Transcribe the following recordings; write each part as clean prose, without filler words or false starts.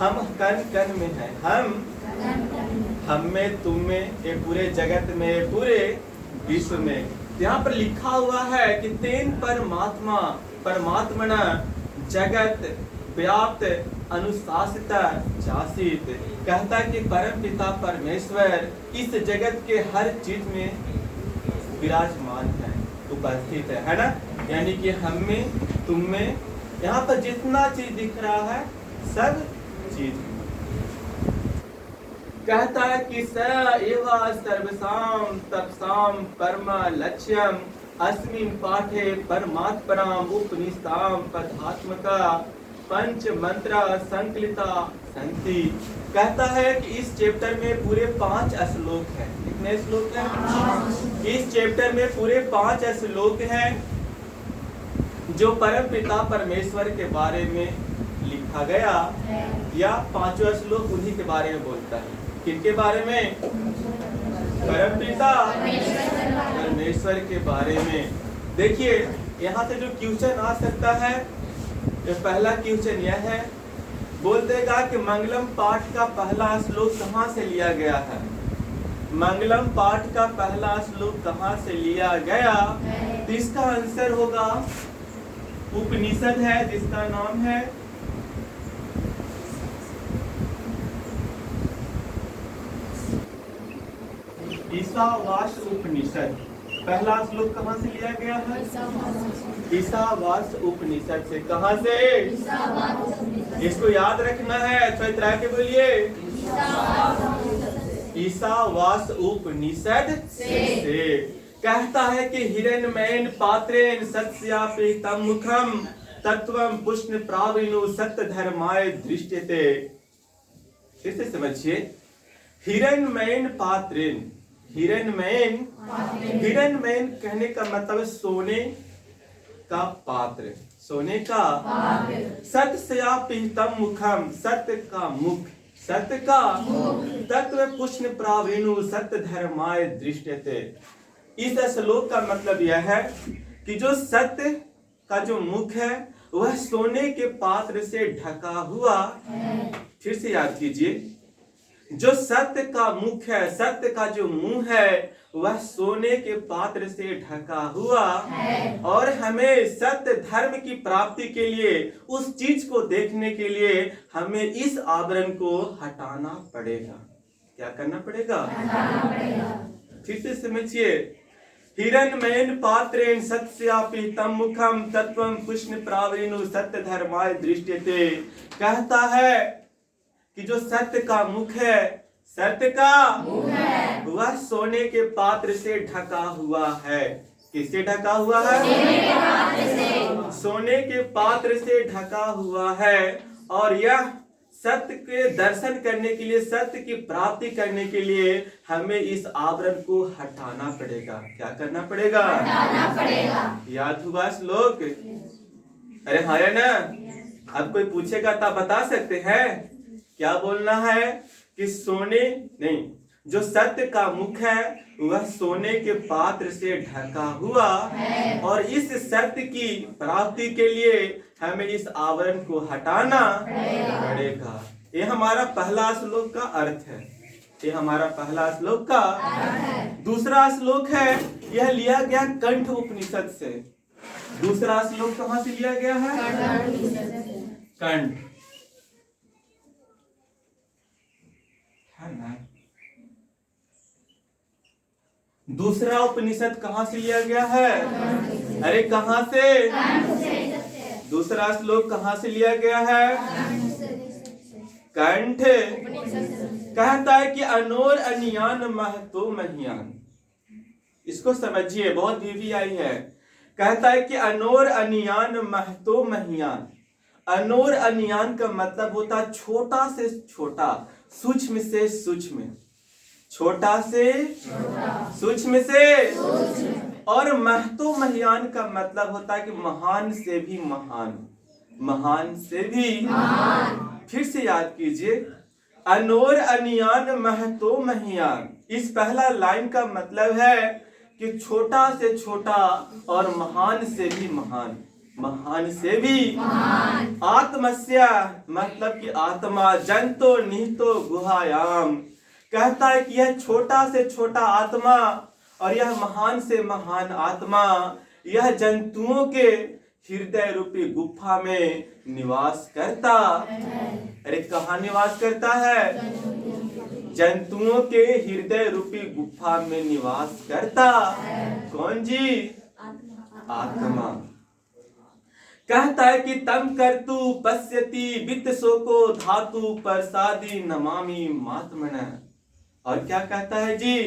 हम कण कण में हैं, हम में, तुम में, ये पूरे जगत में, ये पूरे विश्व में। यहाँ पर लिखा हुआ है कि तेन परमात्मा परमात्मना जगत व्याप्त अनुशासित जासित। कहता है कि परम पिता परमेश्वर इस जगत के हर चीज में विराजमान है, उपस्थित है ना। यानी कि हम में, तुम में, यहाँ पर जितना चीज दिख रहा है सब चीज। कहता है कि स एव सर्वसाम तपसाम परम लक्ष्यम अस्मिन् पाठे परमात्मनाम उपनिषदाम पदात्मका पंच मंत्र संकलिता संति। कहता है कि इस चैप्टर में पूरे 5 श्लोक हैं। कितने श्लोक हैं? इस चैप्टर में पूरे 5 श्लोक हैं जो परम पिता परमेश्वर के बारे में लिखा गया, या 5वां श्लोक उन्हीं के बारे में बोलता है। किनके बारे में? परम पिता परमेश्वर के बारे में। देखिए यहाँ से जो क्वेश्चन आ सकता है, पहला क्वेश्चन यह है, बोल देगा कि मंगलम पाठ का पहला श्लोक कहाँ से लिया गया है? मंगलम पाठ का पहला श्लोक कहाँ से लिया गया? तो इसका आंसर होगा उपनिषद है जिसका नाम है ईशावास उपनिषद। पहला श्लोक कहाँ से लिया गया है? ईशावास उपनिषद से। कहाँ से? इसको याद रखना है, चैत्रा के बोलिए, ईशावास उपनिषद से। कहता है कि हिरण्मयेन पात्रेण सत्स्यापीतं मुखम तत्वं पुष्ण प्रावीणु सत्य धर्माय दृष्टते। फिर से समझिए, हिरण्मयेन पात्रेण, हिरण्मयेन कहने का मतलब सोने का पात्र, सोने का सत्स्यापीतं मुखम, सत्य का मुख, सत्य का तत्व पुष्ण प्रावीणु सत्य धर्माय दृष्टते। इस श्लोक का मतलब यह है कि जो सत्य का जो मुख है वह सोने के पात्र से ढका हुआ। फिर से याद कीजिए, जो सत्य का मुख है, सत्य का जो मुंह है वह सोने के पात्र से ढका हुआ, और हमें सत्य धर्म की प्राप्ति के लिए, उस चीज को देखने के लिए हमें इस आवरण को हटाना पड़ेगा। क्या करना पड़ेगा? फिर से समझिए, हिरण्मयेन पात्रेण सत्स्यापीतं मुखम तत्वं पुष्ण प्रावीणु सत्य धर्माय दृष्टते। कहता है कि जो सत्य का मुख है, सत्य का वह सोने के पात्र से ढका हुआ है। किससे ढका हुआ है? सोने के पात्र से ढका हुआ है। और यह सत्य के दर्शन करने के लिए, सत्य की प्राप्ति करने के लिए हमें इस आवरण को हटाना पड़ेगा। क्या करना पड़ेगा? हटाना पड़ेगा। याद हुआ श्लोक? अरे हाँ है ना। अब कोई पूछेगा तो बता सकते हैं क्या बोलना है? कि सोने नहीं, जो सत्य का मुख है वह सोने के पात्र से ढका हुआ, और इस सत्य की प्राप्ति के लिए हमें इस आवरण को हटाना पड़ेगा। ये हमारा पहला श्लोक का अर्थ है। ये हमारा पहला श्लोक का दूसरा श्लोक है, यह लिया गया कंठ उपनिषद से। दूसरा श्लोक कहाँ से लिया गया है? कंठ है ना। दूसरा उपनिषद कहाँ से लिया गया है? अरे कहाँ से? दूसरा श्लोक कहाँ से लिया गया है? कंठ। कहता है कि अनोर अनियान महतो महियान। इसको समझिए, बहुत वीवीआई है। कहता है कि अनोर अनियान महतो महियान। अनोर अनियान का मतलब होता है छोटा से छोटा, सूक्ष्म से सूक्ष्म, छोटा से सूक्ष्म से, और महतो महियान का मतलब होता है कि महान से भी महान, महान से भी महान। फिर से याद कीजिए, अनोर अनियान महतो महियान। इस पहला लाइन का मतलब है कि छोटा से छोटा और महान से भी महान। महान से भी आत्मस्य मतलब कि आत्मा, जंतो निहितो गुहायाम कहता है कि यह छोटा से छोटा आत्मा और यह महान से महान आत्मा यह जंतुओं के हृदय रूपी गुफा में निवास करता। अरे कहाँ निवास करता है? जंतुओं के हृदय रूपी गुफा में निवास करता। कौन जी? आत्मा। कहता है कि तम कर्तु पश्यति वित्त शोको धातु प्रसादी नमामि मात्मन। और क्या कहता है जी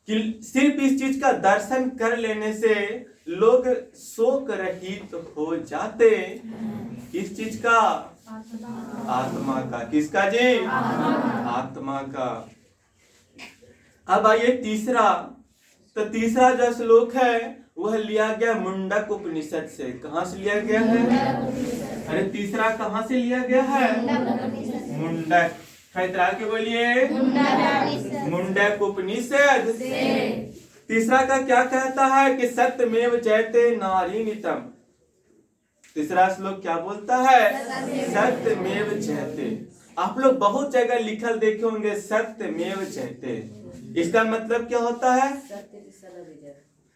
कि सिर्फ इस चीज का दर्शन कर लेने से लोग शोक रहित हो जाते। किस चीज का? आत्मा का। किसका जी? आत्मा का। अब आइए तीसरा। तो तीसरा जो श्लोक है वह लिया गया मुंडक उपनिषद से। कहाँ से लिया गया है? अरे तीसरा कहाँ से लिया गया है? मुंडक। खैतरा के बोलिए। मुंडक उपनिषद। तीसरा का क्या कहता है कि सत्यमेव जयते नारीनितम। तीसरा श्लोक क्या बोलता है? सत्यमेव जयते। आप लोग बहुत जगह लिखल देखे होंगे सत्यमेव जयते। इसका मतलब क्या होता है?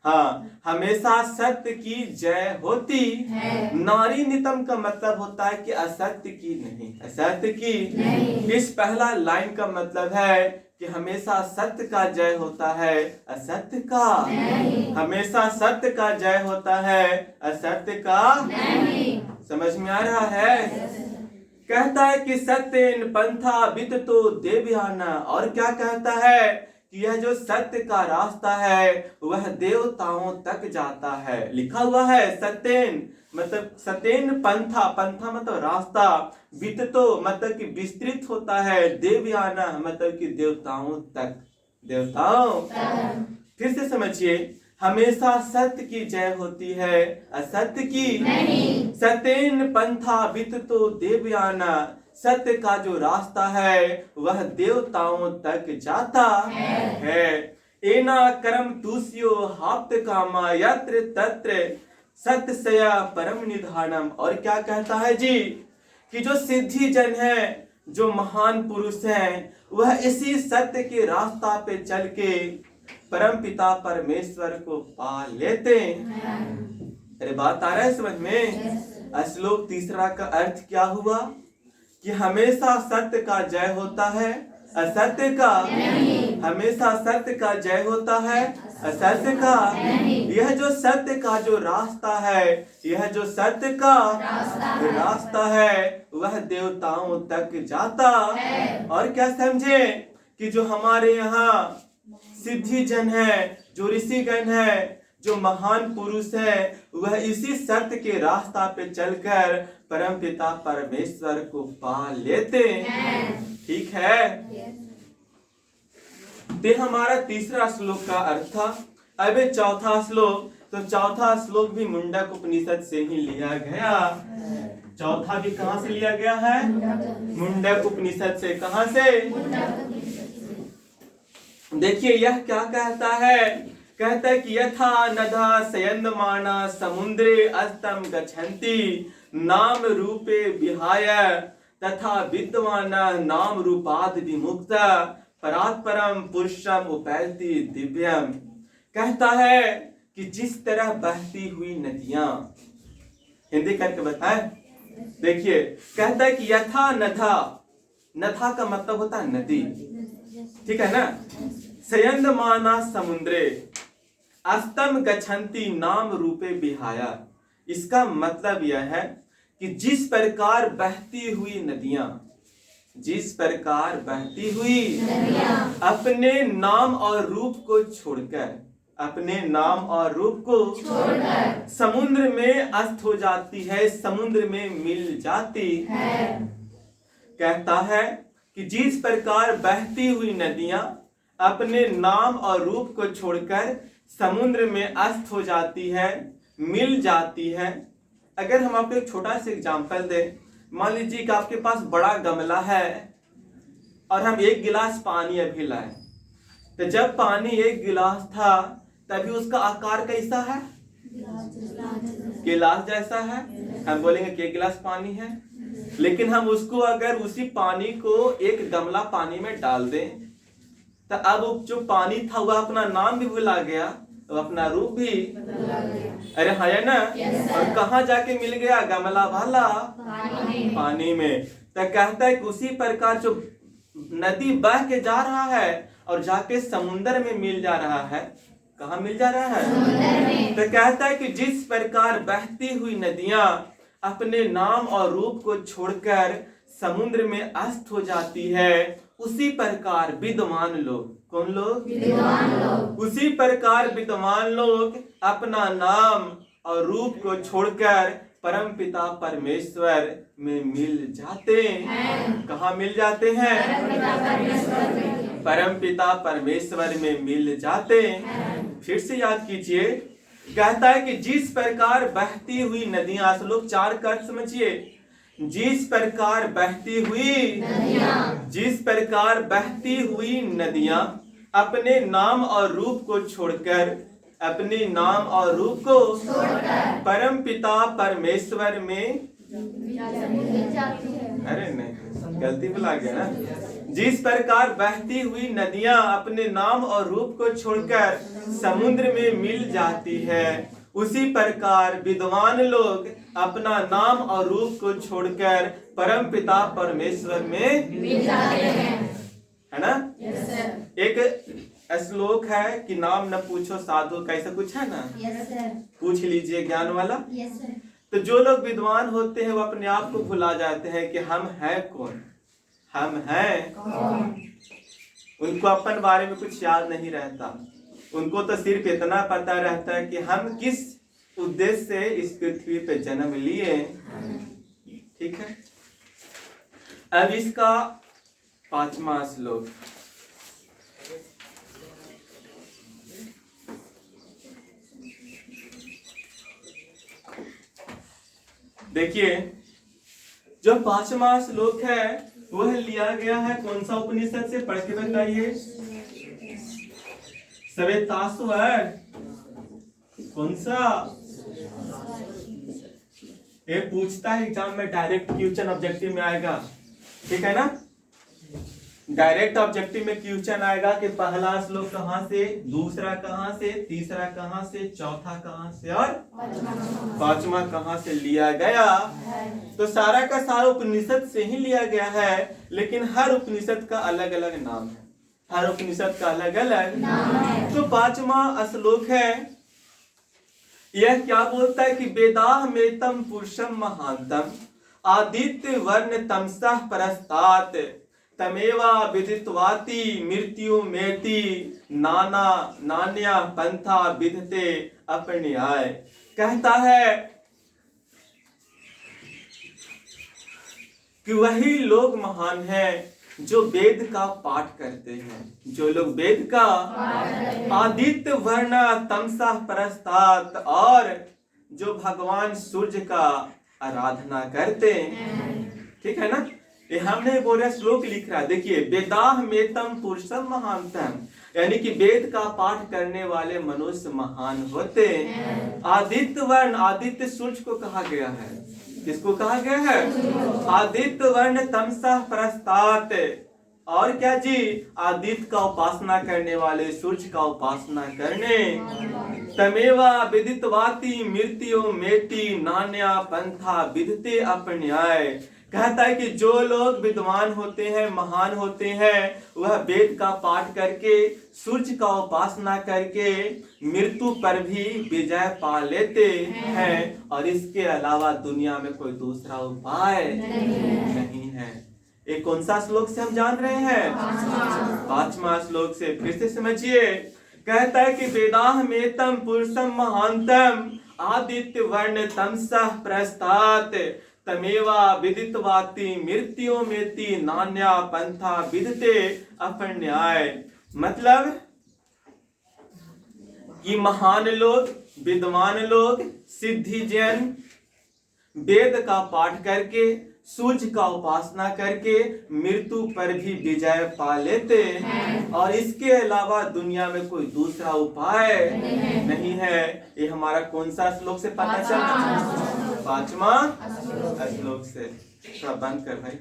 हाँ, हमेशा सत्य की जय होती है। नारी नितम का मतलब होता है कि असत्य की नहीं, असत्य की नहीं। इस पहला लाइन का मतलब है कि हमेशा सत्य का जय होता है, असत्य का नहीं। हमेशा सत्य का जय होता है, असत्य का नहीं। समझ में आ रहा है? कहता है कि सत्येन पंथा विततो देवयाना। और क्या कहता है कि यह जो सत्य का रास्ता है वह देवताओं तक जाता है। लिखा हुआ है सत्येन मतलब सत्येन पंथा, पंथा मतलब रास्ता, विततो मतलब कि विस्तृत होता है, देवयाना मतलब कि देवताओं तक, देवताओं। फिर से समझिए, हमेशा सत्य की जय होती है, असत्य की नहीं। सत्येन पंथा विततो देवयाना। सत्य का जो रास्ता है वह देवताओं तक जाता है। एना कर्म तुष्यो हाप्त कामा यत्र तत्र सत्यस्य परम निधानम। और क्या कहता है जी कि जो सिद्धि जन है, जो महान पुरुष हैं, वह इसी सत्य के रास्ता पे चल के परम पिता परमेश्वर को पा लेते। अरे बात आ रहा है समझ में? श्लोक तीसरा का अर्थ क्या हुआ कि हमेशा सत्य का जय होता है, असत्य का नहीं। हमेशा सत्य का जय होता है, असत्य का नहीं। यह जो सत्य का जो रास्ता है, यह जो सत्य का रास्ता है वह देवताओं तक जाता है। और क्या समझे कि जो हमारे यहाँ सिद्धि जन है, जो ऋषिगण है, जो महान पुरुष है, वह इसी सत्य के रास्ता पे चलकर परम पिता परमेश्वर को पा लेते हैं। ठीक है? ये हमारा तीसरा श्लोक का अर्थ था। अब चौथा श्लोक, तो चौथा श्लोक भी मुंडक उपनिषद से ही लिया गया। चौथा भी कहाँ से लिया गया है? मुंडक उपनिषद से। कहाँ से? देखिए यह क्या कहता है? कहता है कि यथा नदा शयनमाना समुद्रे अस्तम गच्छन्ति नाम रूपे विहाय तथा विद्वाना नाम रूपाद विमुक्ता परात्परम पुरुषम उपैति दिव्यम। कहता है कि जिस तरह बहती हुई नदियां, हिंदी करके बताएं। देखिए कहता है कि यथा नदा, नथा का मतलब होता है नदी, ठीक है ना? शयनमाना समुद्रे अस्तम गच्छन्ति नाम रूपे विहाया। इसका मतलब यह है कि जिस प्रकार बहती हुई नदियां, जिस प्रकार बहती हुई अपने नाम और रूप को छोड़कर, अपने नाम और रूप को छोड़कर समुद्र में अस्त हो जाती है, समुद्र में मिल जाती है। कहता है कि जिस प्रकार बहती हुई नदियां अपने नाम और रूप को छोड़कर समुद्र में अस्त हो जाती है, मिल जाती है। अगर हम आपको एक छोटा सा एग्जांपल दें, मान लीजिए कि आपके पास बड़ा गमला है और हम एक गिलास पानी अभी लाए, तो जब पानी एक गिलास था तभी उसका आकार कैसा है? गिलास जैसा है। हम बोलेंगे कि 1 गिलास पानी है, लेकिन हम उसको अगर उसी पानी को एक गमला पानी में डाल दें तो अब जो पानी था वह अपना नाम भी भुला गया, तो अपना रूप भी, अरे है ना। और कहाँ जाके मिल गया? गमला वाला पानी में। तो कहता है कि उसी प्रकार जो नदी बह के जा रहा है और जाके समुद्र में मिल जा रहा है। कहाँ मिल जा रहा है? तो कहता है कि जिस प्रकार बहती हुई नदियां अपने नाम और रूप को छोड़कर समुद्र में अस्त हो जाती है, उसी प्रकार विद्वान लोग, कौन लोग? विद्वान लोग। उसी प्रकार विद्वान लोग अपना नाम और रूप को छोड़कर परम पिता परमेश्वर में मिल जाते हैं। कहाँ मिल जाते हैं? परम पिता परमेश्वर में मिल जाते हैं। फिर से याद कीजिए, कहता है कि जिस प्रकार बहती हुई नदियां, श्लोक 4 का अर्थ समझिए। जिस प्रकार बहती हुई, जिस प्रकार बहती हुई नदियां अपने नाम और रूप को छोड़कर, अपने नाम और रूप को परम पिता परमेश्वर में, अरे नहीं गलती बुला गया ना। जिस प्रकार बहती हुई नदियां अपने नाम और रूप को छोड़कर समुद्र में मिल जाती है, उसी प्रकार विद्वान लोग अपना नाम और रूप को छोड़कर परम पिता परमेश्वर में मिल जाते हैं, है ना। एक श्लोक है कि नाम न पूछो साधु, कैसा कुछ है ना। पूछ लीजिए ज्ञान वाला। तो जो लोग विद्वान होते हैं वो अपने आप को भुला जाते हैं कि हम हैं कौन, हम हैं कौन। उनको अपन बारे में कुछ याद नहीं रहता। उनको तो सिर्फ इतना पता रहता है कि हम किस उद्देश्य से इस पृथ्वी पे जन्म लिए। ठीक है। अब इसका 5वां श्लोक, देखिए। जो 5वां श्लोक है वह लिया गया है कौन सा उपनिषद से? पढ़ के बताइए। श्वेतासु है कौन सा? ये पूछता है एग्जाम में, डायरेक्ट क्वेश्चन ऑब्जेक्टिव में आएगा। ठीक है ना। डायरेक्ट ऑब्जेक्टिव में क्वेश्चन आएगा कि पहला श्लोक कहाँ से, दूसरा कहाँ से, तीसरा कहाँ से, चौथा कहाँ से और 5वां कहाँ से लिया गया। तो सारा का सारा उपनिषद से ही लिया गया है, लेकिन हर उपनिषद का अलग अलग नाम है। हर उपनिषद का अलग अलग नाम है। तो 5वां श्लोक है, यह क्या बोलता है कि वेदाह मेतम पुरुषम महांतम आदित्य वर्ण तमसः परस्तात तमेवा विदित्वाति मृत्यु मेति नाना नान्या पंथा विधते अपन्याय। कहता है कि वही लोग महान हैं जो वेद का पाठ करते हैं, जो लोग वेद का आदित्य वर्ण तमसः परस्तात, और जो भगवान सूर्य का आराधना करते हैं। ठीक है ना। ये हमने बोला श्लोक लिख रहा है। देखिए, वेदाह मेतम पुरुषम महानतम, यानी कि वेद का पाठ करने वाले मनुष्य महान होते हैं। आदित्य वर्ण, आदित्य सूर्य को कहा गया है। किसको कहा गया है? आदित्य वर्ण तमसः परस्तात, और क्या जी? आदित्य का उपासना करने वाले, सूर्य का उपासना करने। तमेवा विदित्वाति मृत्यु मेति नान्या पंथा विधते अपन्याय। कहता है कि जो लोग विद्वान होते हैं, महान होते हैं, वह वेद का पाठ करके, सूर्य का उपासना करके मृत्यु पर भी विजय पा लेते हैं, और इसके अलावा दुनिया में कोई दूसरा उपाय नहीं है। ये कौन सा श्लोक से हम जान रहे हैं? 5वां श्लोक से। फिर से समझिए। कहता है कि वेदाह मेतम पुरुषम महांतम आदित्य वर्ण तमसः परस्तात तमेवा विदित्वाति मृत्यु मेति नान्या पंथा विधते अपन्याय। मतलब कि महान लोग, विद्वान लोग, सिद्धिजन, वेद का पाठ करके, सूर्य का उपासना करके मृत्यु पर भी विजय पा लेते हैं, और इसके अलावा दुनिया में कोई दूसरा उपाय नहीं है। ये हमारा कौन सा श्लोक से पता चलता है? 5वां श्लोक से। थोड़ा बंद कर भाई।